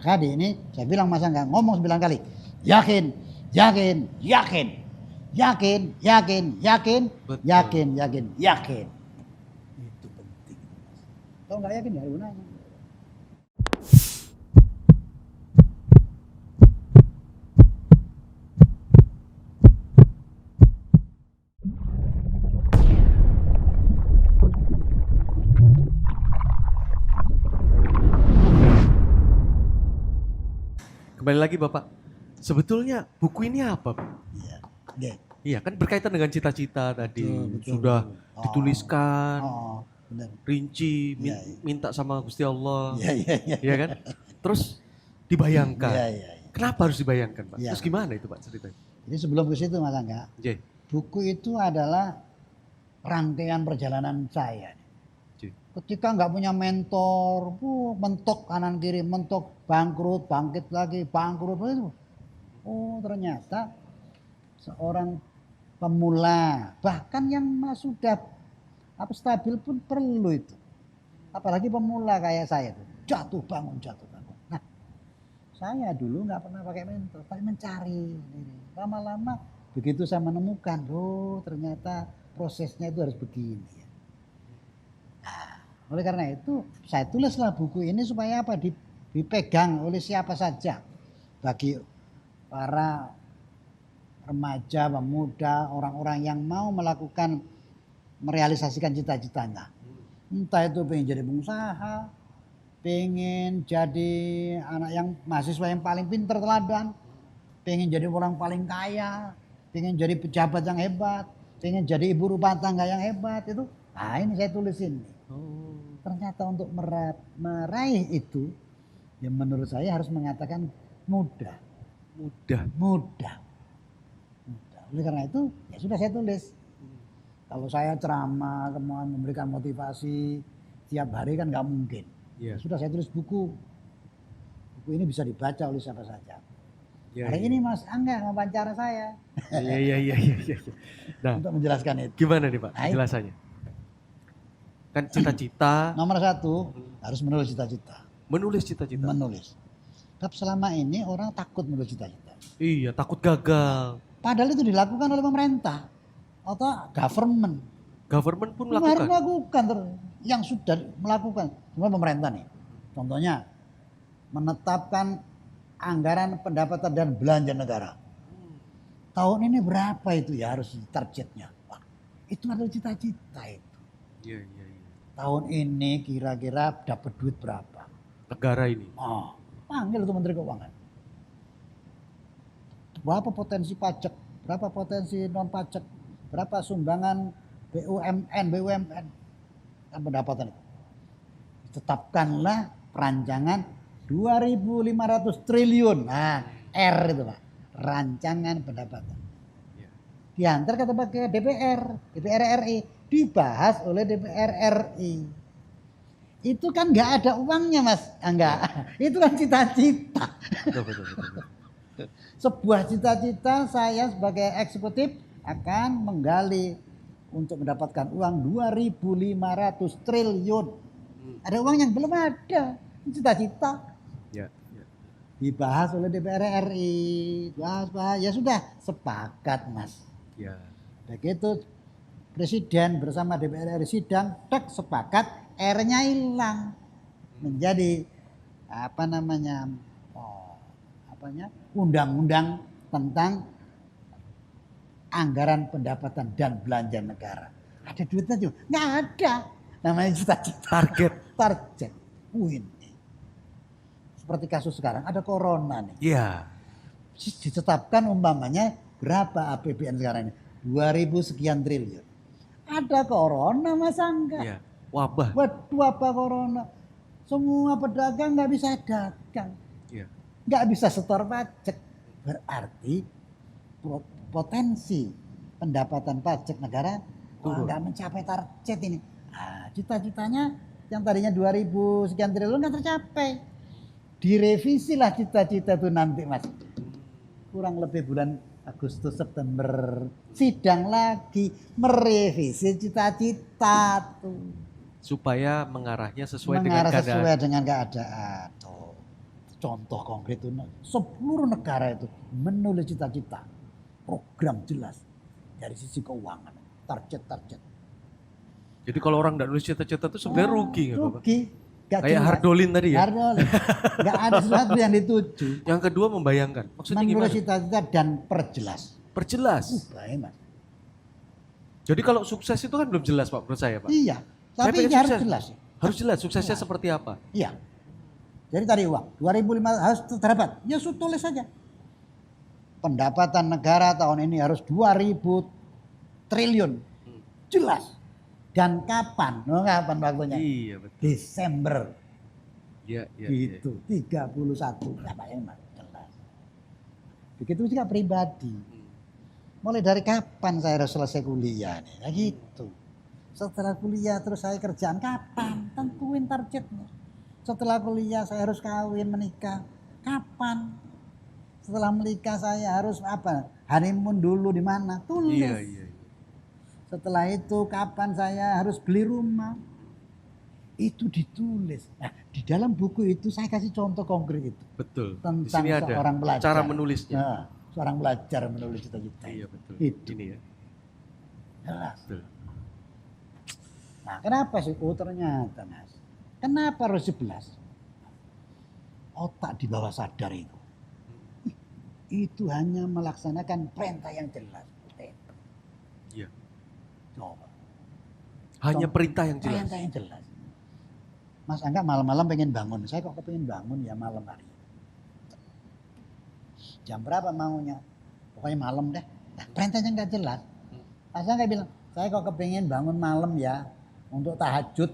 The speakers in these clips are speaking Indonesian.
Tadi ini saya bilang Mas Angga ngomong 9 kali. Yakin, yakin, yakin. Yakin, yakin, yakin, Betul. yakin, yakin, yakin. Itu penting. Kalau nggak yakin ya gunanya. Kembali lagi Bapak, sebetulnya buku ini apa Pak? Iya. Oke. Iya kan berkaitan dengan cita-cita tadi, Betul, sudah betul. dituliskan, Benar. rinci, Iya, iya. minta sama Gusti Allah, Iya, iya, iya. ya kan? Terus dibayangkan. Iya, iya, iya. Kenapa harus dibayangkan Pak? Iya. Terus gimana itu Pak ceritanya? Jadi sebelum ke situ Mas Angga, J. buku itu adalah rangkaian perjalanan saya. J. Ketika nggak punya mentor, mentok kanan kiri, mentok bangkrut, bangkit lagi, bangkrut itu. Oh ternyata seorang pemula, bahkan yang sudah stabil pun perlu itu. Apalagi pemula kayak saya tuh, jatuh bangun, jatuh bangun. Nah, saya dulu nggak pernah pakai mentor, tapi mencari. Lama-lama begitu saya menemukan, oh ternyata prosesnya itu harus begini. Oleh karena itu saya tulislah buku ini supaya apa, dipegang oleh siapa saja, bagi para remaja, pemuda, orang-orang yang mau melakukan merealisasikan cita-citanya. Entah itu pengen jadi pengusaha, pengen jadi anak yang mahasiswa yang paling pintar teladan, pengen jadi orang paling kaya, pengen jadi pejabat yang hebat, pengen jadi ibu rumah tangga yang hebat itu. Nah ini saya tulisin. Ternyata untuk meraih itu, ya menurut saya harus mengatakan mudah. Oleh karena itu, ya sudah saya tulis. Kalau saya ceramah, kemudian memberikan motivasi tiap hari kan nggak mungkin. Ya sudah saya tulis buku. Buku ini bisa dibaca oleh siapa saja. Hari ini Mas Angga wawancara saya. Iya. Nah, untuk menjelaskan itu. Gimana nih Pak penjelasannya? Kan cita-cita. Nomor 1 harus menulis cita-cita. Menulis. Tapi selama ini orang takut menulis cita-cita. Iya, takut gagal. Padahal itu dilakukan oleh pemerintah atau government. Government pun melakukan. Yang sudah melakukan. Cuma pemerintah nih. Contohnya menetapkan anggaran pendapatan dan belanja negara. Tahun ini berapa itu ya harus targetnya. Wah, itu adalah cita-cita itu. Iya. Tahun ini kira-kira dapat duit berapa? Negara ini. Panggil itu Menteri Keuangan. Berapa potensi pajak, berapa potensi non pajak, berapa sumbangan BUMN pendapatan itu. Tetapkanlah perancangan 2.500 triliun. Nah, R itu Pak, rancangan pendapatan. Diantar ke DPR RI, dibahas oleh DPR RI. Itu kan nggak ada uangnya Mas Angga. Itu kan cita-cita. Betul. Sebuah cita-cita saya sebagai eksekutif akan menggali untuk mendapatkan uang 2.500 triliun. Ada uang yang belum ada. Cita-cita. Ya. Dibahas oleh DPR RI. Bahas. Ya sudah sepakat Mas. Ya. Begitu Presiden bersama DPR RI sidang, sepakat, R-nya hilang. Menjadi undang-undang tentang anggaran pendapatan dan belanja negara. Ada duitnya juga? Nggak ada. Namanya cita-cita. Target. Ini. Seperti kasus sekarang, ada corona nih. Iya. Ditetapkan umpamanya berapa APBN sekarang ini? 2.000 sekian triliun. Ada corona Mas Angga. Iya. Wabah. Waduh apa corona. Semua pedagang nggak bisa dagang. Iya. Nggak bisa setor pajak. Berarti potensi pendapatan pajak negara nggak mencapai target ini. Cita-citanya yang tadinya 2.000 sekian triliun nggak tercapai. Direvisilah cita-cita itu nanti Mas. Kurang lebih bulan Agustus September sidang lagi merevisi cita-cita tuh. Supaya mengarahnya sesuai dengan keadaan. Sesuai dengan keadaan. Tuh. contoh konkret itu seluruh negara itu menulis cita-cita, program jelas dari sisi keuangan, target. Jadi kalau orang nggak nulis cita-cita itu sebenarnya rugi nggak Bapak? Rugi. Gak Kayak jelas. Hardolin tadi ya? Hardolin. Gak ada sesuatu yang dituju. Yang kedua membayangkan. Maksudnya Menulis gimana? cita-cita dan perjelas. Perjelas. Baik Mas. Jadi kalau sukses itu kan belum jelas Pak, menurut saya Pak. Iya, Saya tapi pengen ini harus sukses. jelas. Harus jelas suksesnya seperti apa. Iya. Jadi tadi uang 2005 harus terdapat. Ya tulis saja. Pendapatan negara tahun ini harus 2000 triliun. Jelas. Dan kapan? Oh, kapan waktunya? Iya betul. Desember. Iya. Gitu. 31. Apa yang jelas. Begitu juga pribadi. Mulai dari kapan saya harus selesai kuliah nih? Nah gitu. Setelah kuliah terus saya kerjaan kapan? Tentuin targetnya. Setelah kuliah saya harus kawin, menikah. Kapan? Setelah menikah saya harus apa? Honeymoon dulu di mana? Tulis. Iya. Setelah itu kapan saya harus beli rumah? Itu ditulis. Nah, di dalam buku itu saya kasih contoh konkret itu. Betul. Tentang Di sini ada seorang pelajar. cara menulisnya. Nah, seorang pelajar menulis cita-cita. Iya betul. Itu. Ini ya. Jelas. Betul. Nah, kenapa sih? Oh ternyata Mas. Kenapa harus 11? Otak di bawah sadar itu. Itu hanya melaksanakan perintah yang jelas. Iya. Coba. Hanya perintah yang jelas. Perintah yang jelas. Mas Angga malam-malam pengen bangun. Saya kok pengen bangun ya malam hari. Jam berapa maunya? Pokoknya malam deh. Nah, perintahnya nggak jelas. Mas Angga bilang, saya kok kepengen bangun malam ya untuk tahajud.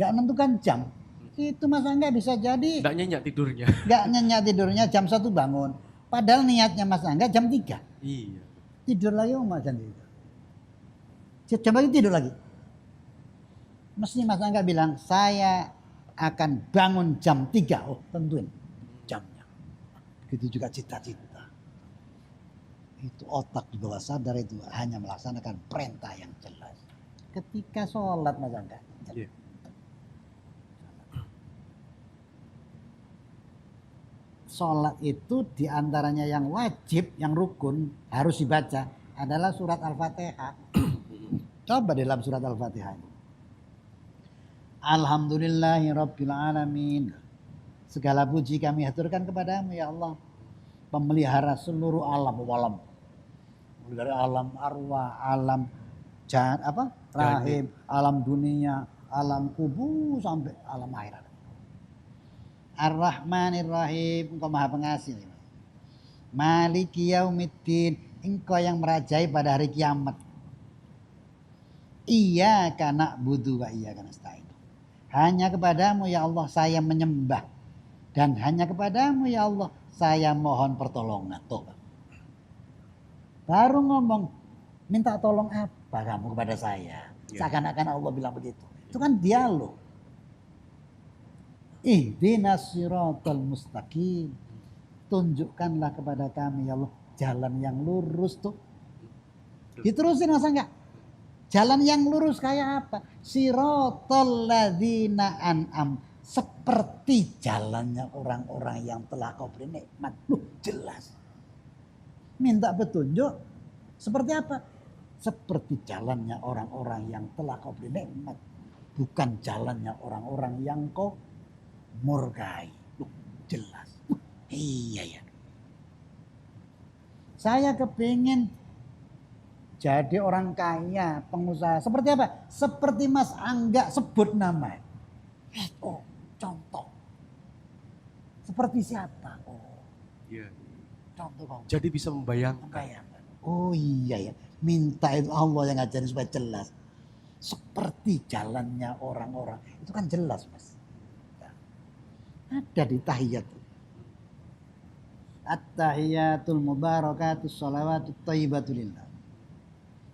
Gak nentukan jam. Itu Mas Angga bisa jadi Nggak nyenyak tidurnya. gak nyenyak tidurnya jam 1 bangun. Padahal niatnya Mas Angga jam 3. Iya. Tidur lagi Mas Angga itu. Jam lagi tidur lagi. Mesti Mas Angga bilang, saya akan bangun jam 3. Oh tentuin jamnya. Begitu juga cita-cita. Itu otak di bawah sadar itu hanya melaksanakan perintah yang jelas. Ketika sholat Mas Angga. Iya. Sholat itu diantaranya yang wajib, yang rukun harus dibaca adalah surat Al-Fatihah. Coba dalam surat Al-Fatihah. Alhamdulillahirrabbilalamin. Segala puji kami haturkan kepadamu ya Allah. Pemelihara seluruh alam. Mulai dari alam arwah, alam rahim, alam dunia, alam kubur sampai alam akhirat. Ar-Rahmanir-Rahim, engkau maha pengasih. Maliki yaumiddin, engkau yang merajai pada hari kiamat. Iyyaka na'budu wa iyyaka nasta'in. Hanya kepadamu ya Allah saya menyembah. Dan hanya kepadamu ya Allah saya mohon pertolongan. Tuh. Baru ngomong, minta tolong apa kamu kepada saya? Seakan-akan Allah bilang begitu. Itu kan dialog. Ihdinas siratal mustaqim. Tunjukkanlah kepada kami ya Allah jalan yang lurus tuh. Diterusin masa enggak? Jalan yang lurus kayak apa? Siratal ladzina an'am. Seperti jalannya orang-orang yang telah kau beri nikmat. Jelas. Minta petunjuk seperti apa? Seperti jalannya orang-orang yang telah kau beri nikmat. Bukan jalannya orang-orang yang kau murkai. Jelas. Iya ya. Saya kepingin jadi orang kaya, pengusaha. Seperti apa? Seperti Mas Angga sebut nama. Oh, contoh. Seperti siapa? Oh, Iya. contoh kamu. Jadi bisa membayangkan. Membayangkan. Oh iya ya. Minta itu Allah yang ngajarin supaya jelas. Seperti jalannya orang-orang. Itu kan jelas Mas. Ada di tahiyat. At-tahiyatul mubarakatus sholawatut thayyibatulillah.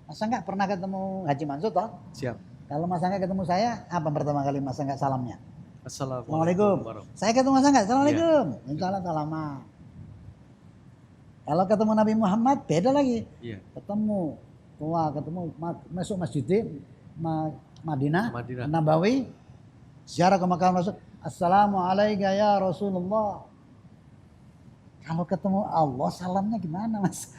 Mas Angga pernah ketemu Haji Mansur toh? Siap. Kalau Mas Angga ketemu saya, apa pertama kali Mas Angga salamnya? Assalamualaikum. Assalamualaikum. Saya ketemu Mas Angga, Assalamualaikum. Insyaallah salaman. Kalau ketemu Nabi Muhammad beda lagi. Iya. Ketemu tua, ketemu masuk masjid Madinah, Madinah. Nabawi, ziarah ke makam Rasul. Assalamualaikum ya Rasulullah. Kalau ketemu Allah salamnya gimana mas?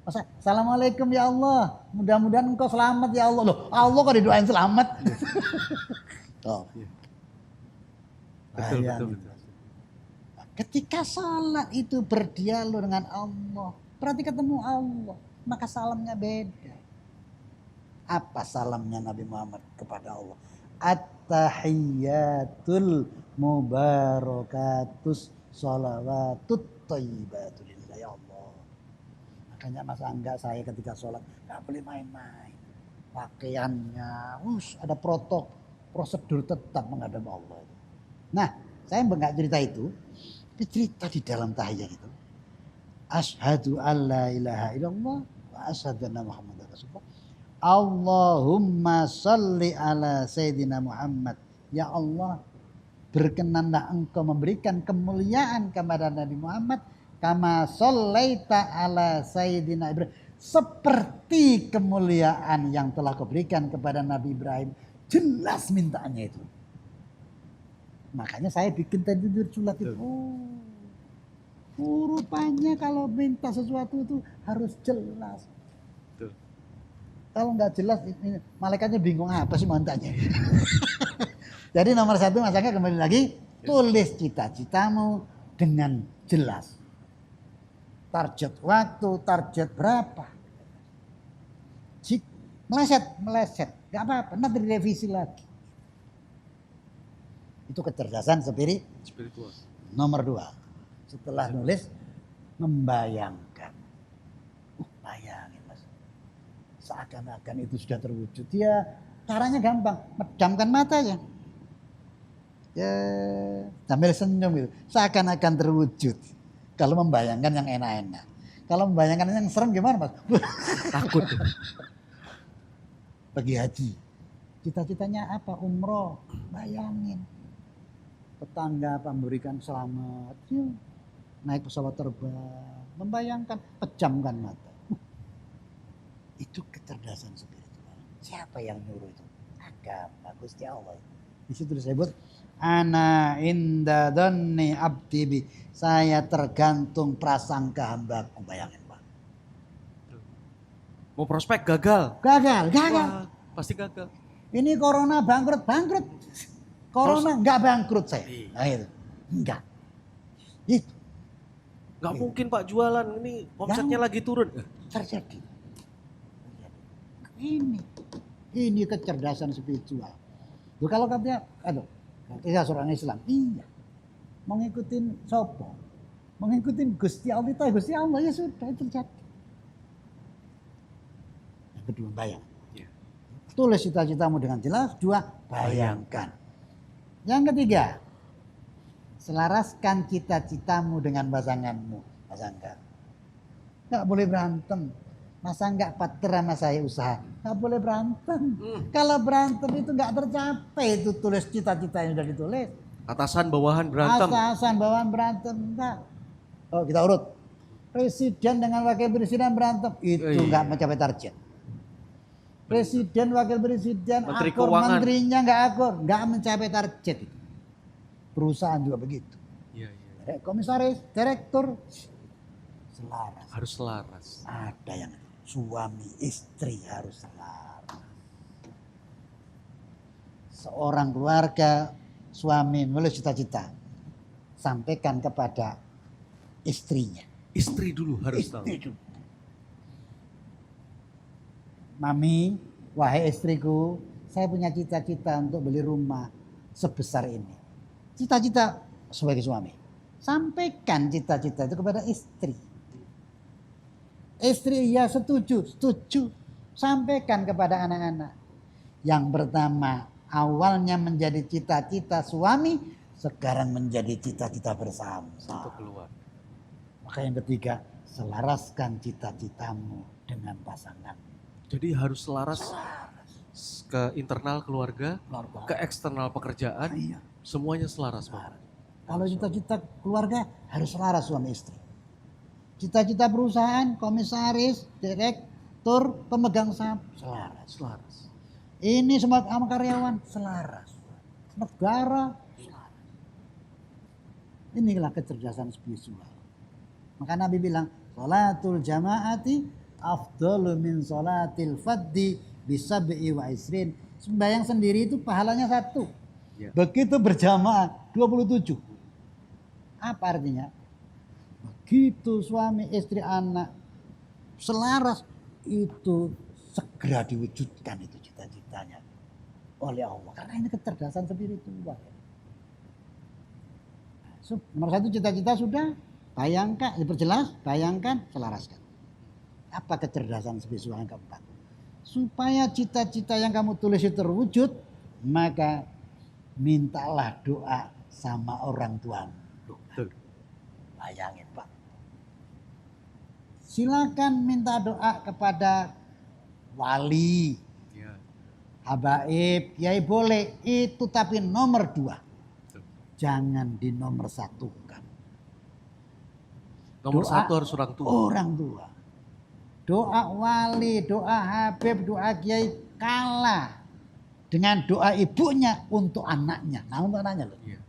Masa, Assalamualaikum ya Allah, mudah-mudahan engkau selamat ya Allah. Loh, Allah kok didoain selamat? Oh. Betul, Bahaya betul, nih. betul. Ketika salat itu berdialog dengan Allah, berarti ketemu Allah, maka salamnya beda. Apa salamnya Nabi Muhammad kepada Allah? At-tahiyyatul mubarakatus sholawatut thayyibatul lillah ya Allah. Makanya masa enggak saya ketika sholat enggak boleh main-main. Pakaiannya, ada prosedur tetap menghadap Allah. Nah, saya enggak cerita itu, cerita di dalam tahiyat itu. Asyhadu alla ilaha illallah wa asyhadu anna Muhammadar Rasulullah. Allahumma salli ala Sayyidina Muhammad. Ya Allah, berkenanlah engkau memberikan kemuliaan kepada Nabi Muhammad. Kama sallaita ala Sayyidina Ibrahim. Seperti kemuliaan yang telah kau berikan kepada Nabi Ibrahim. Jelas mintaannya itu. Makanya saya bikin tadi surat itu. Rupanya kalau minta sesuatu itu harus jelas. Kalau nggak jelas, malaikatnya bingung apa sih mintanya. Jadi nomor satu Mas Angga kembali lagi, tulis cita-citamu dengan jelas. Target waktu, target berapa. Meleset, nggak apa-apa, nanti direvisi lagi. Itu kecerdasan spiritual. Nomor dua, setelah nulis, membayangkan. Bayangin Mas. Seakan-akan itu sudah terwujud. Ya, caranya gampang, medamkan matanya. Ya, sambil senyum gitu. Seakan-akan terwujud. Kalau membayangkan yang enak-enak. Kalau membayangkan yang serem gimana Mas? Takut. Pergi haji. Cita-citanya apa? Umroh. Bayangin. Tetangga apa memberikan selamat. Yuk. Naik pesawat terbang. Membayangkan, pejamkan mata. Itu kecerdasan spiritual. Siapa yang nyuruh itu? Agama Gusti Allah. Di situ disebut ana inda dhanni abdi bi. Saya tergantung prasangka hambaku. Bayangin Pak. Mau prospek gagal. Gagal. Wah, pasti gagal. Ini corona bangkrut. Corona enggak bangkrut saya. Nah itu. Enggak. Itu. Enggak mungkin Pak jualan ini omsetnya lagi turun. Terjadi. Ini kecerdasan spiritual. Loh, kalau katanya, kita seorang Islam, iya. Mengikutin sopo, mengikutin Gusti Allah, ya sudah itu terjadi. Yang kedua, bayang. Tulis cita-citamu dengan jelas. Dua, bayangkan. Yang ketiga, selaraskan cita-citamu dengan pasanganmu. Pasangan. Nggak boleh berantem. Masa nggak partner sama saya usaha? Nggak boleh berantem. Kalau berantem itu nggak tercapai. Itu tulis cita-cita yang sudah ditulis. Atasan bawahan berantem. Atasan bawahan berantem enggak. Oh kita urut. Presiden dengan wakil presiden berantem. Itu nggak mencapai target. Presiden, wakil presiden, Menteri akur, Keuangan. menterinya nggak akur, nggak mencapai target itu. Perusahaan juga begitu. Iya. Komisaris, direktur, selaras. Harus selaras. Ada yang suami istri harus selaras. Seorang keluarga, suami menulis cita-cita, sampaikan kepada istrinya. Istri dulu harus tahu. Mami, wahai istriku, saya punya cita-cita untuk beli rumah sebesar ini. Cita-cita sebagai suami. Sampaikan cita-cita itu kepada istri. Istri ya setuju. Sampaikan kepada anak-anak. Yang pertama, awalnya menjadi cita-cita suami, sekarang menjadi cita-cita bersama. Untuk keluar. Maka yang ketiga, selaraskan cita-citamu dengan pasangan. Jadi harus selaras ke internal keluarga, ke eksternal pekerjaan, semuanya selaras Pak. Kalau cita-cita keluarga harus selaras suami istri. Cita-cita perusahaan, komisaris, direktur, pemegang saham, selaras. Ini semua sama karyawan selaras. Negara selaras. Inilah kecerdasan spiritual. Maka Nabi bilang, salatul jama'ati afdalu min salatil faddi bisab'i wa isrin. Sembahyang sendiri itu pahalanya 1. Ya. Begitu berjamaah 27. Apa artinya? Begitu suami, istri, anak selaras, itu segera diwujudkan itu cita-citanya oleh Allah. Karena ini kecerdasan spiritual. Nomor 1 cita-cita sudah, bayangkan, diperjelas, bayangkan, selaraskan. Apa kecerdasan spiritual yang keempat? Supaya cita-cita yang kamu tulis itu terwujud, maka mintalah doa sama orang tuamu. Betul. Bayangin Pak. Silakan minta doa kepada wali, Ya. habaib, kiai boleh. Itu tapi nomor 2. Betul. Jangan di nomor 1-kan. Nomor Doa 1 harus orang tua. Orang tua. Doa wali, doa habib, doa kiai kalah dengan doa ibunya untuk anaknya. Nah, untuk anaknya loh. Iya.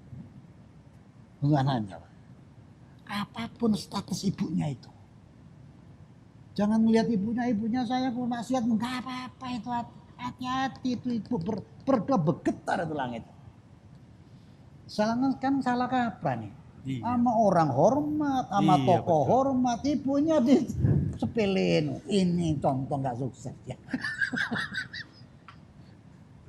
Untuk anaknya. Apapun status ibunya itu. Jangan melihat ibunya saya maksiat, enggak apa-apa itu, hati-hati itu ibu berdoa bergetar itu langit. Salah kaprah nih. Iya. Sama orang hormat, sama Iya, tokoh betul. hormat, ibunya disepelin. Ini contoh nggak sukses ya.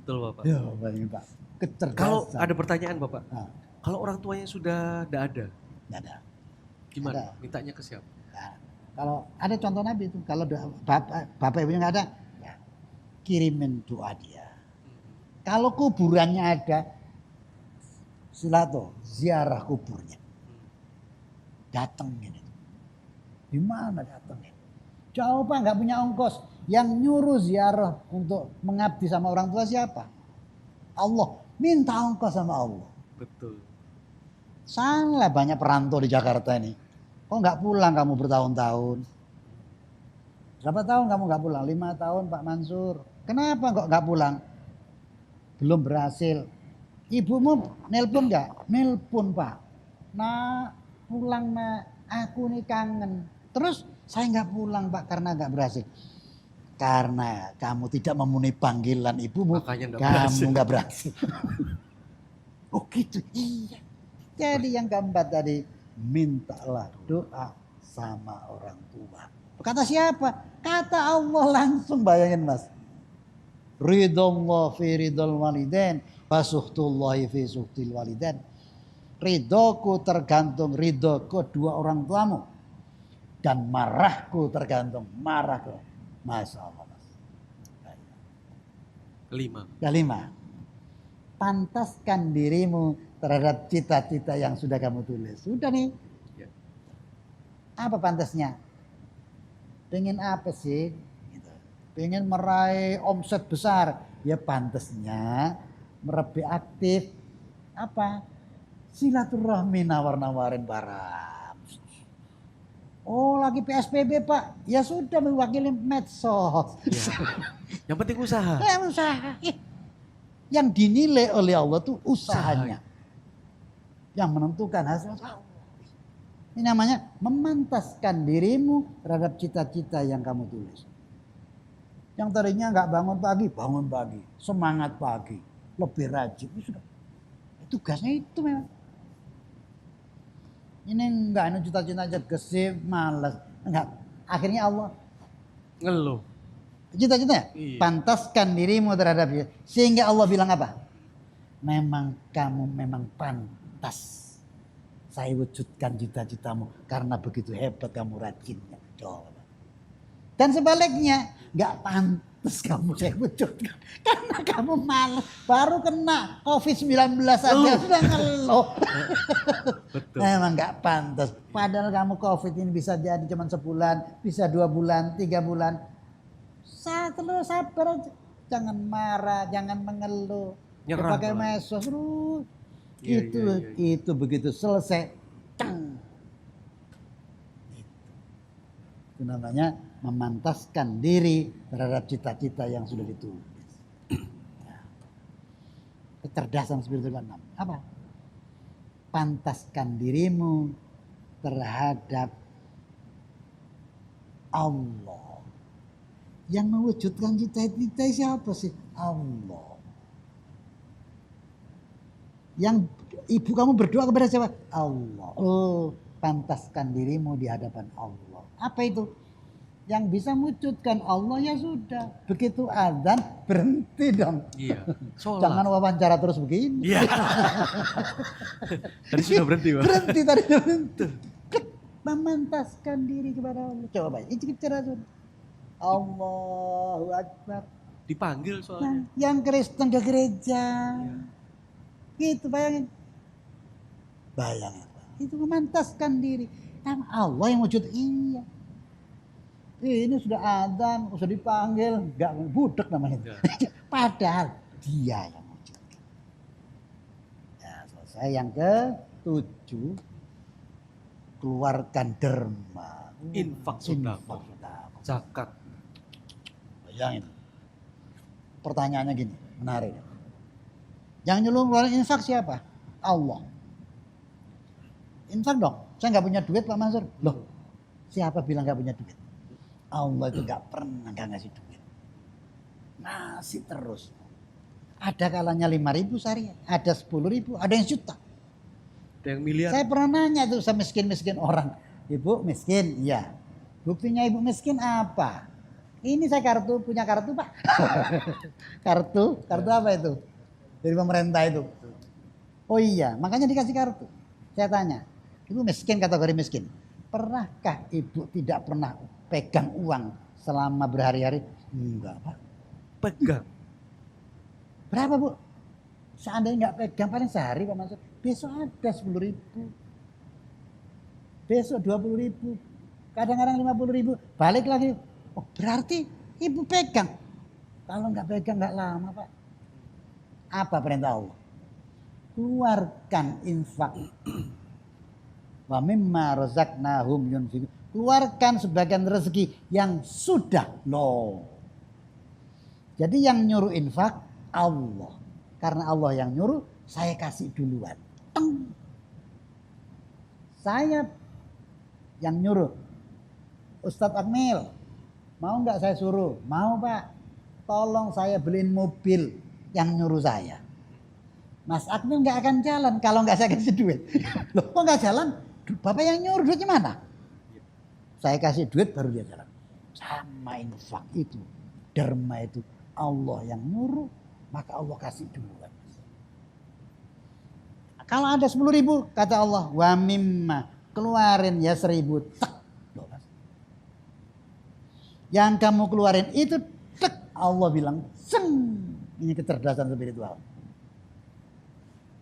Betul Bapak. Ya, baik Pak. Kecerdasan. Kalau ada pertanyaan Bapak, Nah, kalau orang tuanya sudah tidak ada, nggak ada. gimana? Ada. Mintanya ke siapa? Nah, kalau ada contoh Nabi itu, kalau bapak ibunya nggak ada, ya, kirimin doa dia. Kalau kuburannya ada, silato ziarah kuburnya. Datengin itu. Di mana datengin? Jauh Pak, nggak punya ongkos. Yang nyuruh ziarah untuk mengabdi sama orang tua siapa? Allah. Minta ongkos sama Allah. Betul. Salah banyak perantau di Jakarta ini. Kok nggak pulang kamu bertahun-tahun? Berapa tahun kamu nggak pulang? 5 tahun Pak Mansur. Kenapa kok nggak pulang? Belum berhasil. Ibumu nelpon nggak? Nelpon Pak. Nah pulang nak, aku nih kangen. Terus saya nggak pulang Pak karena nggak berhasil. Karena kamu tidak memenuhi panggilan ibumu, Makanya nggak kamu berhasil. nggak berhasil. Oh gitu, iya. Jadi yang keempat tadi, mintalah doa sama orang tua. Kata siapa? Kata Allah langsung, bayangin Mas. Ridullah fi ridul walidain, fasuhtullahi fi suhtil walidain. Ridhoku tergantung ridho kedua orang tuamu. Dan marahku tergantung marah ke. Masya Allah Mas. Kelima. Pantaskan dirimu terhadap cita-cita yang sudah kamu tulis. Sudah nih. Ya. Apa pantasnya? Pengen apa sih? Gitu. Pengen meraih omset besar. Ya pantasnya lebih aktif. Apa? Silaturahmi nawar-nawarin barang. Oh lagi PSBB Pak. Ya sudah mewakili medsos. Ya. Yang penting usaha. Usaha. Yang dinilai oleh Allah tuh usahanya. Yang menentukan hasil Allah. Ini namanya memantaskan dirimu terhadap cita-cita yang kamu tulis. Yang tadinya nggak bangun pagi, semangat pagi, lebih rajin. Itu sudah. Tugasnya itu memang. Ini enggak, ini cita-cita aja gesip, malas. Enggak. Akhirnya Allah Ngeluh. cita-citanya Iya. pantaskan dirimu terhadap dia. Sehingga Allah bilang apa? Memang kamu memang pantas. Saya wujudkan cita-citamu karena begitu hebat kamu rajinnya. Coba. Dan sebaliknya, nggak pantas kamu saya wujudkan karena kamu malas. Baru kena COVID-19 saja sudah ngeluh. Betul. Memang nggak pantas. Padahal kamu COVID ini bisa jadi cuma sebulan, bisa 2 bulan, 3 bulan. Terus sabar aja. Jangan marah, jangan mengeluh. Nyerah Pakai malah. medsos terus. Iya, Itu begitu selesai. Ceng. Itu namanya memantaskan diri terhadap cita-cita yang sudah ditulis. kecerdasan spiritual ke-6. Apa? Pantaskan dirimu terhadap Allah. Yang mewujudkan cita-cita siapa sih? Allah. Yang ibu kamu berdoa kepada siapa? Allah. Oh, pantaskan dirimu di hadapan Allah. Apa itu? Yang bisa mewujudkan Allah ya sudah. Begitu azan berhenti dong. Iya. Jangan wawancara terus begini. Iya. Tadi sudah berhenti, Pak. Berhenti tadi berhenti. Memantaskan diri kepada Allah. Coba ini kecerdasan. Allahu Akbar. Dipanggil Nah, soalnya. yang Kristen ke gereja. Gitu bayangin. Bayangin. Itu memantaskan diri. Kan Allah yang wujud. Iya. Ini sudah adzan, sudah dipanggil, enggak budek namanya. Padahal dia yang wujud. Ya, selesai. Yang ke-7, keluarkan derma. Infak sedekah. Zakat. Bayangin. Pertanyaannya gini, menarik. Yang nyuruh ngeluarin infak siapa? Allah. Infak dong. Saya nggak punya duit Pak Mansur. Loh, siapa bilang nggak punya duit? Allah itu nggak pernah nggak ngasih duit. Ngasih terus. Ada kalanya 5.000 sehari, ada 10.000, ada yang juta. Ada yang miliar. Saya pernah nanya tuh sama miskin-miskin orang. Ibu miskin, iya. Buktinya ibu miskin apa? Ini saya punya kartu Pak. kartu apa itu? Dari pemerintah itu. Oh iya, makanya dikasih kartu. Saya tanya, ibu miskin, kategori miskin. Pernahkah ibu tidak pernah pegang uang selama berhari-hari? Enggak Pak. Pegang. Berapa Bu? Seandainya nggak pegang paling sehari Pak Mansur. Besok ada 10.000. Besok 20.000. Kadang-kadang 50.000. Balik lagi. Oh berarti ibu pegang. Kalau nggak pegang nggak lama Pak. Apa perintah Allah? Keluarkan infak. Wa mimma razaqnahum yunfiqun. Keluarkan sebagian rezeki yang sudah loh. Jadi yang nyuruh infak Allah. Karena Allah yang nyuruh, saya kasih duluan. Teng. Saya yang nyuruh. Ustadz Akmil, mau nggak saya suruh? Mau Pak. Tolong saya beliin mobil yang nyuruh saya. Mas Akmil nggak akan jalan kalau nggak saya kasih duit. Loh kok nggak jalan? Bapak yang nyuruh duitnya mana? Saya kasih duit baru dia jalan. Sama infak itu. Derma itu. Allah yang nyuruh, maka Allah kasih duluan. Kalau ada 10.000, kata Allah, wa mimma, keluarin ya 1.000. Tek. Yang kamu keluarin itu, tek. Allah bilang, seng. Ini kecerdasan spiritual.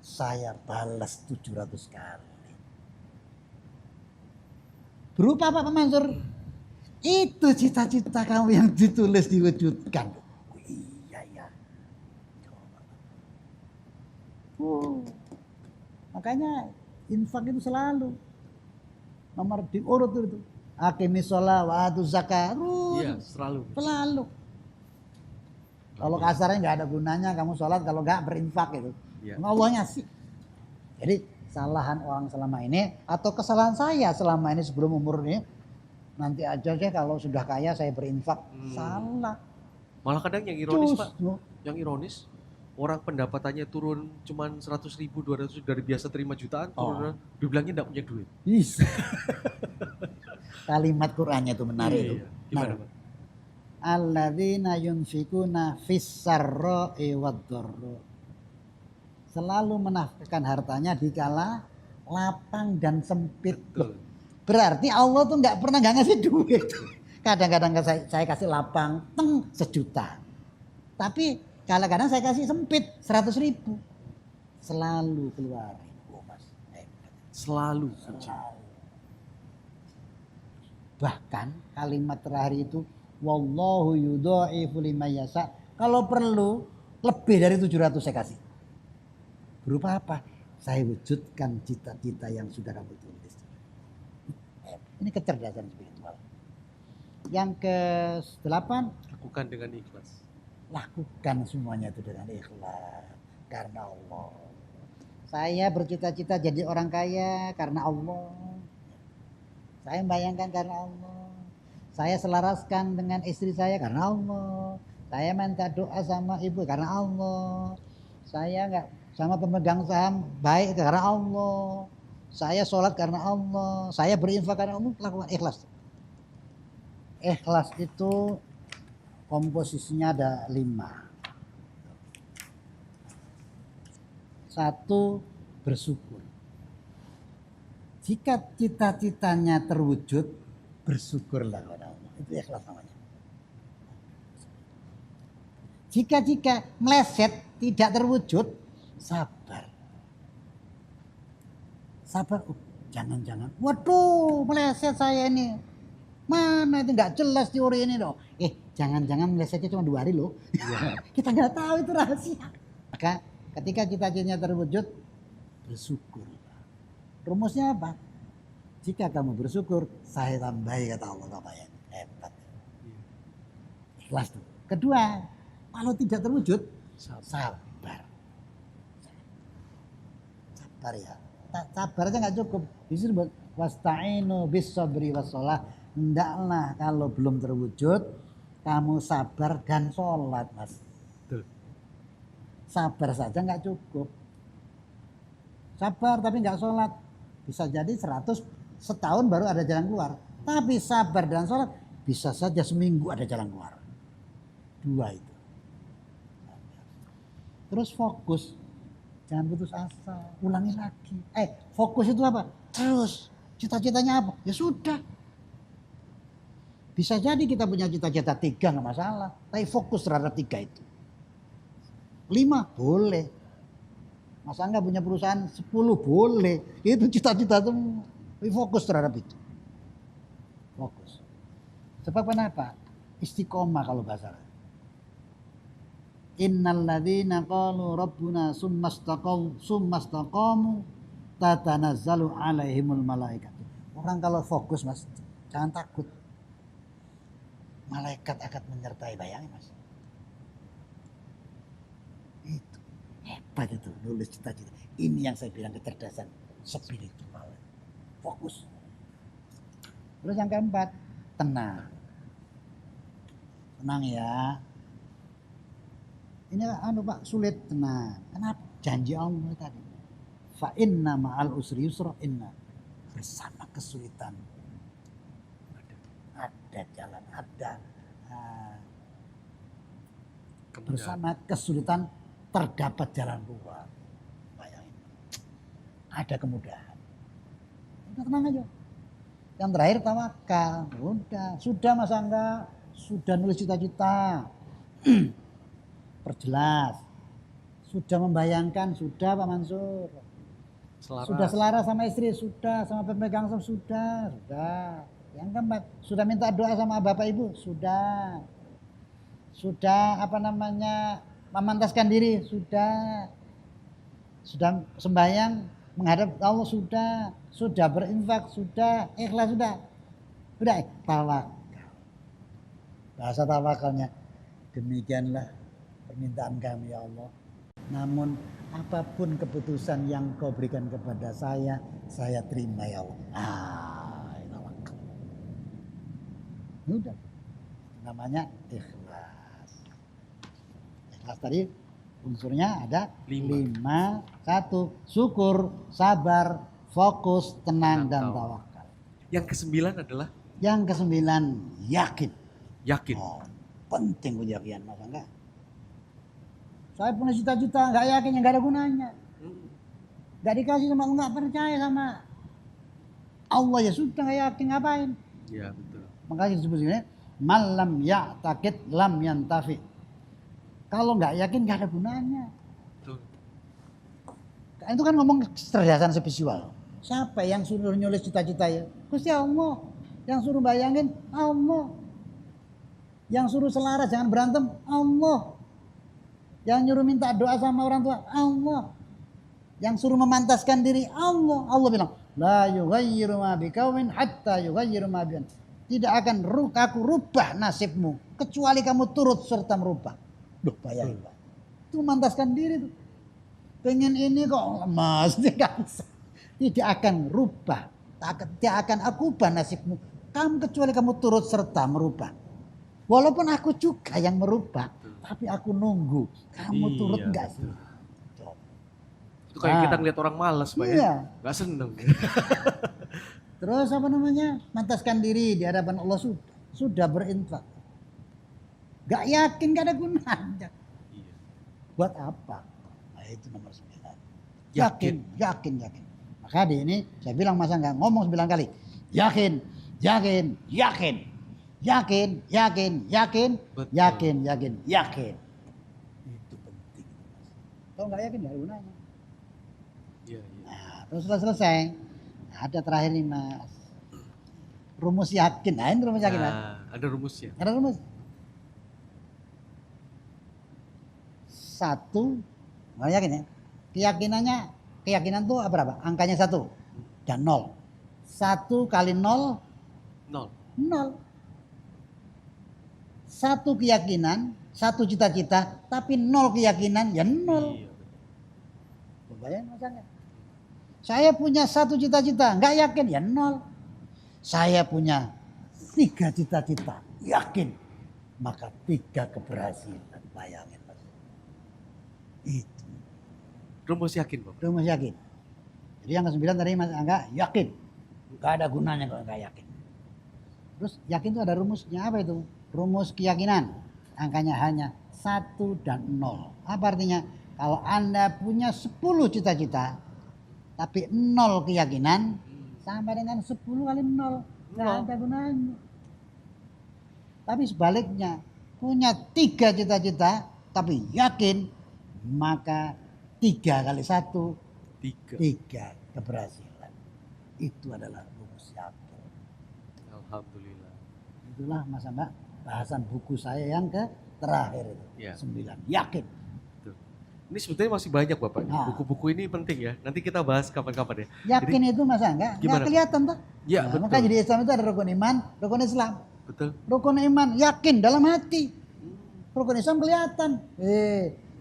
Saya balas 700 kali. Berupa apa Pak Mansur? Itu cita-cita kamu yang ditulis diwujudkan. Oh, iya ya. Makanya infak itu selalu nomor diurut itu. Aqimis shalah wa atuz zakat. Iya, selalu. Selalu. Kalau kasarnya nggak ada gunanya kamu sholat kalau nggak berinfak itu. Ya. Allahnya sih. Jadi kesalahan orang selama ini atau kesalahan saya selama ini sebelum umur ini nanti aja deh kalau sudah kaya saya berinfak. Salah. Malah kadang yang ironis Pak, yang ironis orang pendapatannya turun cuman 100.000, 200 dari biasa terima jutaan, turun dibilangnya enggak punya duit. Kalimat Qur'annya itu menarik itu. Gimana Pak? Alladzina yunfikuna fis-sarra'i wad-dharra. Selalu menafkahkan hartanya di kala lapang dan sempit. Betul. Berarti Allah tuh nggak pernah nggak ngasih duit. Kadang-kadang saya kasih lapang, 1 juta. Tapi kadang-kadang saya kasih sempit 100.000. Selalu keluarin. Oh, Mas. Selalu. Bahkan kalimat terakhir itu wallahu yudha'ifu liman yasha. Kalau perlu lebih dari 700 saya kasih. Berupa apa? Saya wujudkan cita-cita yang sudah kamu tulis. Ini kecerdasan spiritual. Yang ke-8, Lakukan dengan ikhlas. lakukan semuanya itu dengan ikhlas. karena Allah. Saya bercita-cita jadi orang kaya karena Allah. Saya membayangkan karena Allah. Saya selaraskan dengan istri saya karena Allah. Saya minta doa sama ibu karena Allah. Saya nggak sama pemegang saham baik karena Allah. Saya sholat karena Allah. Saya berinfak karena Allah. Lakukan ikhlas. Ikhlas itu komposisinya ada 5. 1, bersyukur. Jika cita-citanya terwujud, bersyukurlah kepada Allah. Itu ikhlas namanya. Jika meleset tidak terwujud, sabar. Sabar, jangan-jangan. Waduh, meleset saya ini. Mana itu nggak jelas teori ini loh. Jangan-jangan melesetnya cuma 2 hari loh. Ya. Kita nggak tahu itu rahasia. Maka ketika cita-citanya terwujud, bersyukur. Rumusnya apa? Jika kamu bersyukur, saya tambahi kata Allah tambahin. Hebat. Ikhlas tuh. Kedua, kalau tidak terwujud, sabar. Sabar ya. Sabar aja nggak cukup. Disebut wasta'inu bis sabri wassalah. Hendaklah kalau belum terwujud, kamu sabar dan sholat, Mas. Betul. Sabar saja nggak cukup. Sabar tapi nggak sholat. Bisa jadi 100 setahun baru ada jalan keluar. Tapi sabar dan sholat bisa saja seminggu ada jalan keluar. 2 itu. Terus fokus. Jangan putus asa, ulangi lagi. Fokus itu apa? Terus, cita-citanya apa? Ya sudah. Bisa jadi kita punya cita-cita 3 nggak masalah. Tapi fokus terhadap 3 itu. 5 boleh. Masa nggak punya perusahaan 10 boleh. Itu cita-cita semua. Tapi fokus terhadap itu. Fokus. Sebab kenapa? Istiqomah kalau bahasa. Innal ladzina qalu rabbuna summastaqamu tatanazzalu alaihimul malaikat. Orang kalau fokus, Mas, jangan takut. Malaikat akan menyertai, bayangin, Mas. Itu hebat itu, nulis cita-cita. Ini yang saya bilang kecerdasan spiritual. Fokus. Terus yang keempat, tenang. Tenang ya. Ini Pak sulit, tenang. Kenapa? Janji Allah tadi. Fa inna ma'al usri yusra, inna bersama kesulitan ada jalan, ada bersama kesulitan terdapat jalan keluar. Bayangin. Ada kemudahan. Udah tenang aja. Yang terakhir tawakal. Sudah Mas Angga, sudah nulis cita-cita. Perjelas. Sudah membayangkan, sudah Pak Mansur. Sudah selaras sama istri, sudah sama pemegang saham, sudah. Yang keempat, sudah minta doa sama Bapak Ibu, sudah. Sudah memantaskan diri, sudah. Sudah sembahyang menghadap Allah, sudah. Sudah berinfak, sudah. Ikhlas, sudah. Sudah, tawakal. Bahasa tawakalnya, demikianlah permintaan kami ya Allah. Namun apapun keputusan yang kau berikan kepada saya terima ya Allah. Tawakal. Udah. Namanya ikhlas. Ikhlas tadi unsurnya ada 5. 1, syukur, sabar, fokus, tenang dan tawakal. Yang ke-9 adalah? Yang ke-9, yakin. Yakin. Penting keyakinan, Mas Angga. Saya punya cita-cita, nggak yakin, yang nggak ada gunanya. Nggak dikasih sama Allah, nggak percaya sama Allah, ya sudah nggak yakin, ngapain? Iya betul. Makanya disebut sini, malam ya'taqid lam yantafi. Kalau nggak yakin nggak ada gunanya. Betul. Itu kan ngomong kecerdasan spiritual. Siapa yang suruh nyulis cita-cita ya? Gusti Allah. Yang suruh bayangin Allah. Yang suruh selaras jangan berantem Allah. Yang nyuruh minta doa sama orang tua Allah. Yang suruh memantaskan diri Allah. Allah bilang, la yughayyiru ma biqaumin hatta yughayyiru ma bi. Tidak akan aku rubah nasibmu kecuali kamu turut serta merubah. Duh, bayangin Pak. Itu memantaskan diri tuh. pengen ini kok lemas. Tidak akan rubah. Tidak akan aku ubah nasibmu. Kamu kecuali kamu turut serta merubah. Walaupun aku juga yang merubah. Tapi aku nunggu. Kamu turut enggak sih? Itu kayak kita ngeliat orang malas Pak iya. ya. Gak seneng. Terus apa namanya? Mantaskan diri di hadapan Allah sudah berinfak. Gak yakin gak ada gunanya. Iya. Buat apa? Nah, itu nomor 9. Yakin. Yakin. Maka di ini saya bilang masa nggak ngomong 9 kali. Yakin. Betul. Yakin. Itu penting. Kalau nggak yakin nggak ada gunanya. Iya. Nah, terus selesai. Ada terakhir nih Mas. Rumus yakin. Nah, ini rumus yakin Mas. Ada rumusnya. Ada rumus. 1, nggak yakin ya? Keyakinan tuh berapa? Angkanya 1 dan 0. 1 kali 0, 0. 0. 1 keyakinan, 1 cita-cita, tapi 0 keyakinan, ya 0. Iya. Bayangin masalahnya. Saya punya 1 cita-cita, nggak yakin, ya 0. Saya punya 3 cita-cita, yakin, maka 3 keberhasilan. Bayangin. Itu. Rumus yakin Bapak. Rumus yakin. Jadi yang ke-9 tadi Mas Angga yakin. Gak ada gunanya kalau nggak yakin. Terus yakin itu ada rumusnya apa itu? Rumus keyakinan. Angkanya hanya 1 dan 0. Apa artinya? Kalau Anda punya 10 cita-cita tapi 0 keyakinan sama dengan 10 kali 0. Nggak ada gunanya. Tapi sebaliknya punya 3 cita-cita tapi yakin, maka 3 kali 1 3 keberhasilan. Itu adalah rumus yakin. Alhamdulillah. Itulah Mas Mbak bahasan buku saya yang terakhir itu. Ya. 9 yakin. Betul. Ini sebetulnya masih banyak Bapak. Nah. Buku-buku ini penting ya. Nanti kita bahas kapan-kapan ya. Yakin Jadi, itu Mas Angga nggak gimana, kelihatan tuh. Ya, Nah, betul. maka jadi Islam itu ada rukun iman, rukun Islam. Betul. Rukun iman yakin dalam hati. Rukun Islam kelihatan.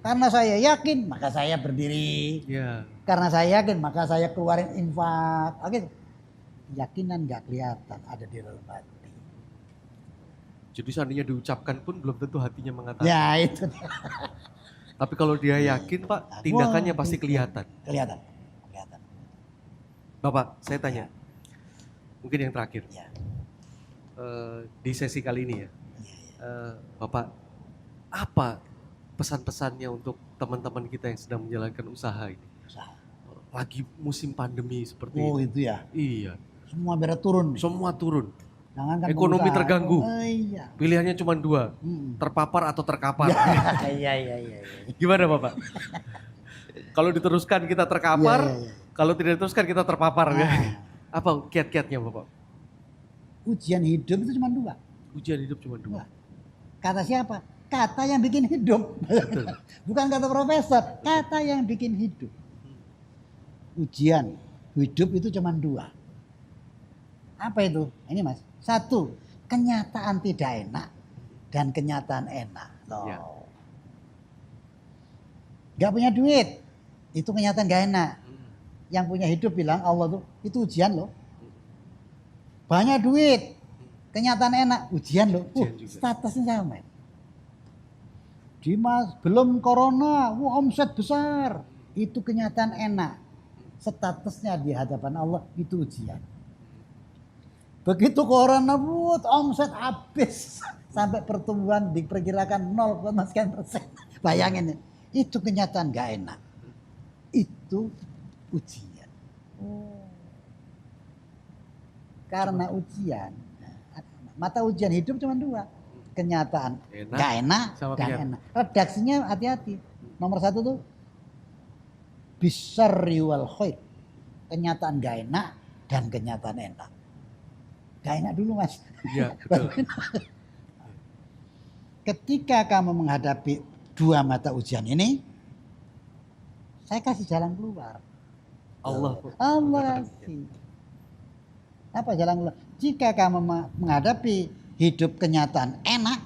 Karena saya yakin maka saya berdiri. Ya. Karena saya yakin maka saya keluarin infak. Oke. Keyakinan nggak kelihatan, ada di dalam hati. Jadi seandainya diucapkan pun belum tentu hatinya mengatakan. Ya itu. Tapi kalau dia yakin Pak, tindakannya pasti kelihatan. Kelihatan. Bapak, saya tanya. Mungkin yang terakhir. Ya. Di sesi kali ini ya. Bapak, apa pesan-pesannya untuk teman-teman kita yang sedang menjalankan usaha ini? Lagi musim pandemi seperti ini. Oh itu ya. Iya. Semua berat turun. Semua turun. Jangankan Ekonomi pengusaha. terganggu. Oh, iya. Pilihannya cuma 2. Terpapar atau terkapar. Iya. Gimana Bapak? Kalau diteruskan kita terkapar, Iya. kalau tidak diteruskan kita terpapar. Nah. Apa kiat-kiatnya Bapak? Ujian hidup itu cuma 2. Ujian hidup cuma 2. Kata siapa? Kata yang bikin hidup. Bukan kata profesor, kata yang bikin hidup. Ujian hidup itu cuma 2. Apa itu? Ini Mas. 1, kenyataan tidak enak dan kenyataan enak. Loh. Ya. Gak punya duit, itu kenyataan gak enak. Yang punya hidup bilang Allah tuh itu ujian loh. Banyak duit, kenyataan enak, ujian loh. Statusnya sama. Dimas belum corona, omset besar, itu kenyataan enak. Statusnya di hadapan Allah itu ujian. Begitu corona omset habis sampai pertumbuhan diperkirakan 0,sekian%. Bayangin itu kenyataan gak enak. Itu ujian. Karena ujian, mata ujian hidup cuma 2. Kenyataan gak enak dan enak. Redaksinya hati-hati. Nomor 1 tuh bisyarri wal khair. Kenyataan gak enak dan kenyataan enak. Gak enak dulu Mas. Iya, betul. Ketika kamu menghadapi 2 mata ujian ini, saya kasih jalan keluar. Allah kasih. Apa jalan keluar? Jika kamu menghadapi hidup kenyataan enak,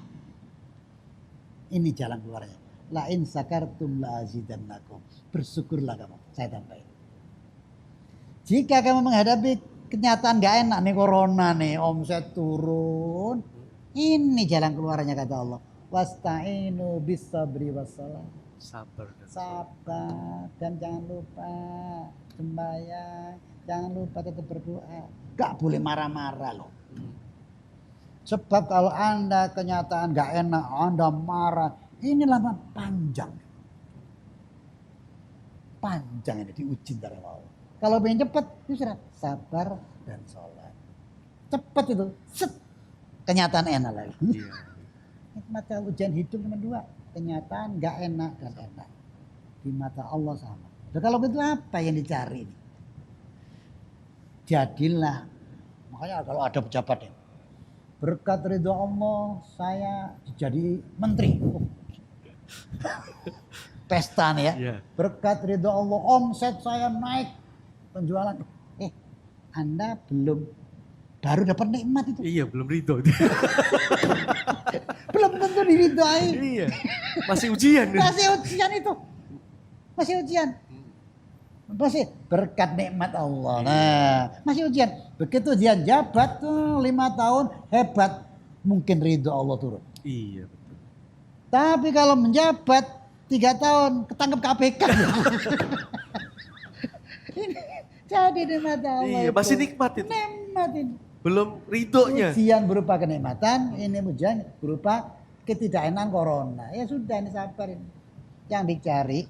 ini jalan keluarnya. La in sakartum la azidannakum. Bersyukurlah kamu. Saya tambahin. Jika kamu menghadapi kenyataan gak enak nih corona nih, omset turun, ini jalan keluarnya kata Allah. Wasta'inu bis sabri wassalam. Sabar dan Sabar dan jangan lupa sembahyang, jangan lupa tetap berdoa. Gak boleh marah-marah loh. Sebab kalau Anda kenyataan gak enak, Anda marah, ini lama panjang. Panjang ini diuji dari Allah. Kalau pengen cepat, justru sabar dan sholat. Cepat itu, set. Kenyataan enak lagi. Iya. Mata ujian hidup cuma dua. Kenyataan gak enak dan enak. Di mata Allah sama. Nah, kalau begitu apa yang dicari ini? Jadilah. Makanya kalau ada pejabat ya. Berkat ridho Allah saya jadi menteri. Pesta nih ya. Iya. Berkat ridho Allah omset saya naik. Penjualan. Anda baru dapat nikmat itu. Iya, belum ridho. Belum tentu diridhoi. Iya. Masih ujian. Masih ujian itu. Masih ujian. Masih berkat nikmat Allah. Nah, masih ujian. Begitu dia jabat tuh 5 tahun hebat, mungkin ridho Allah turun. Iya, betul. Tapi kalau menjabat 3 tahun ketangkep KPK. Ini jadi nikmat Allah. Iya, itu. masih nikmat itu. Nikmat ini. Belum ridhonya. Ujian berupa kenikmatan, ini ujian berupa ketidakenan corona. Ya sudah, ini sabar ini. Yang dicari,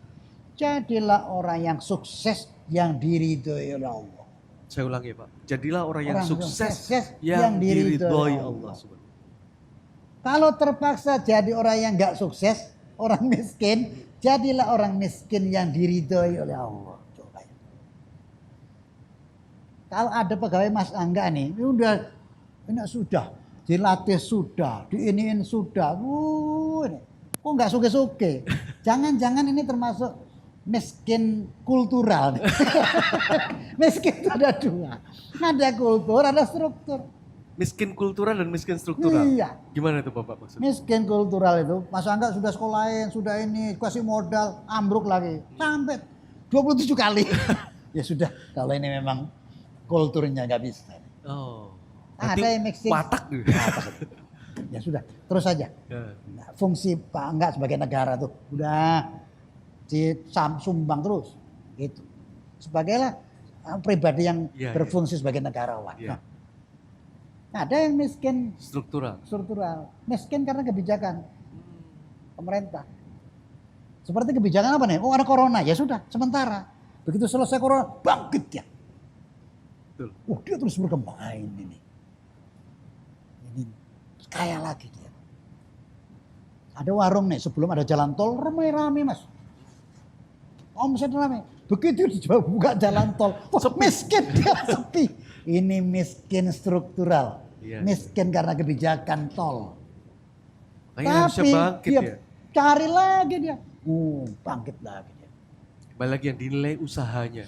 jadilah orang yang sukses yang diridhoi oleh Allah. Saya ulangi Pak. Jadilah orang yang sukses yang yang diridhoi Allah. Kalau terpaksa jadi orang yang gak sukses, orang miskin, jadilah orang miskin yang diridhoi oleh Allah. Coba ya. Kalau ada pegawai Mas Angga nih, ini sudah, dilatih sudah, diiniin sudah, ini. Kok nggak suke-suke? Jangan-jangan ini termasuk miskin kultural. Miskin itu ada 2, ada kultur, ada struktur. Miskin kultural dan miskin struktural. Iya. Gimana itu Bapak maksudnya? Miskin kultural itu, Mas Angga sudah sekolahin, sudah ini, kasih modal, ambruk lagi. Sampai 27 kali. Ya sudah, kalau ini memang kulturnya nggak bisa. Oh. Ada yang mixing. Watak gitu. Ya sudah, terus saja. Nah, fungsi Pak Angga sebagai negara tuh udah disumbang terus. Gitu. Sebagailah pribadi yang berfungsi sebagai negarawan. Ya. Nah, ada yang miskin Struktural. miskin karena kebijakan pemerintah. Seperti kebijakan apa nih? Oh, ada corona, ya sudah, sementara. Begitu selesai corona, bangkit dia. Betul. Dia terus berkembang. Ini kaya lagi dia. Ada warung nih, sebelum ada jalan tol, ramai-ramai Mas. Omset ramai. Begitu dibuka jalan tol, miskin dia sepi. Ini miskin struktural. Iya. Miskin karena kebijakan tol. Kayaknya harusnya bangkit dia ya. cari lagi dia. Bangkit lagi dia. Kembali lagi yang dinilai usahanya.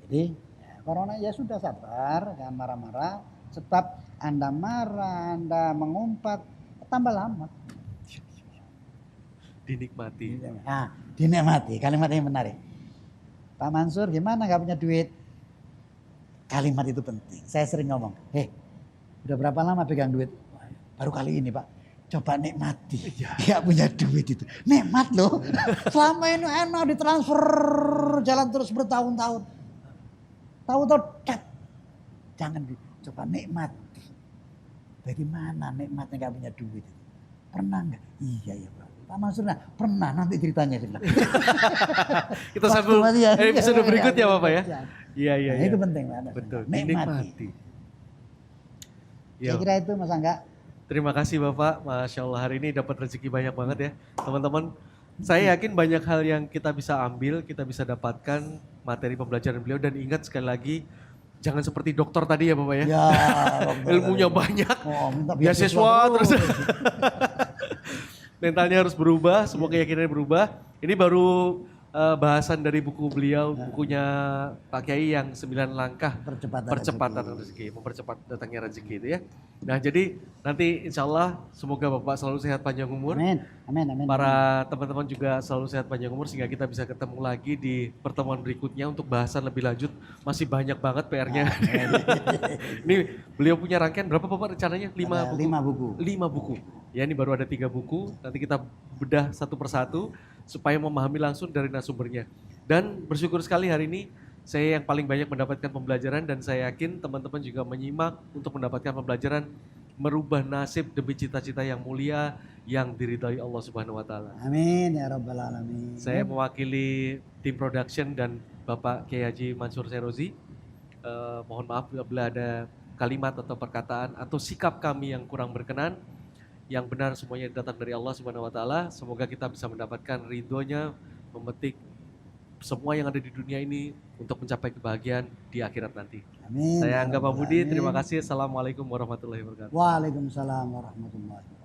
Jadi corona ya sudah sabar, jangan marah-marah. Sebab Anda marah, Anda mengumpat, tambah lama. Dinikmati. Nah, dinikmati. Kalimat yang menarik. Pak Mansur gimana gak punya duit? Kalimat itu penting. Saya sering ngomong, udah berapa lama pegang duit? Baru kali ini Pak. Coba nikmati. Gak punya duit itu. Nikmat loh. Selama ini enak ditransfer jalan terus bertahun-tahun. Tahu-tahu jangan coba nikmati. Bagaimana nikmatnya gak punya duit? Pernah nggak? Iya Pak. Pak Mansur pernah, nanti ceritanya. Kita sambung episode berikutnya Bapak ya. Iya. Itu penting Pak. Betul. Nikmati. Saya kira itu Mas Angga. Terima kasih Bapak. Masya Allah hari ini dapat rezeki banyak banget ya. Teman-teman, saya yakin banyak hal yang kita bisa ambil, kita bisa dapatkan materi pembelajaran beliau. Dan ingat sekali lagi, jangan seperti dokter tadi ya Bapak ya. Ilmunya banyak, beasiswa terus. Mentalnya harus berubah, semua keyakinannya berubah. Ini baru bahasan dari buku beliau, bukunya Pak Kiai yang 9 langkah percepatan rezeki, mempercepat datangnya rezeki itu ya. Nah jadi nanti insya Allah semoga Bapak selalu sehat panjang umur. Amin. Amin. Amin. Para teman-teman juga selalu sehat panjang umur sehingga kita bisa ketemu lagi di pertemuan berikutnya untuk bahasan lebih lanjut. Masih banyak banget PR-nya. Ini beliau punya rangkaian berapa Bapak rencananya? 5 buku? 5 buku. 5 buku. Ya ini baru ada 3 buku, nanti kita bedah satu persatu supaya memahami langsung dari narasumbernya. Dan bersyukur sekali hari ini saya yang paling banyak mendapatkan pembelajaran dan saya yakin teman-teman juga menyimak untuk mendapatkan pembelajaran merubah nasib demi cita-cita yang mulia yang diridhai Allah Subhanahu wa taala. Amin ya rabbal alamin. Saya mewakili tim production dan Bapak Kiai Haji Mansur Serozi. Mohon maaf bila ada kalimat atau perkataan atau sikap kami yang kurang berkenan. Yang benar semuanya datang dari Allah Subhanahu wa taala. Semoga kita bisa mendapatkan ridhonya, memetik semua yang ada di dunia ini untuk mencapai kebahagiaan di akhirat nanti. Amin. Saya Angga Pambudi, terima kasih. Assalamualaikum warahmatullahi wabarakatuh. Waalaikumsalam warahmatullahi wabarakatuh.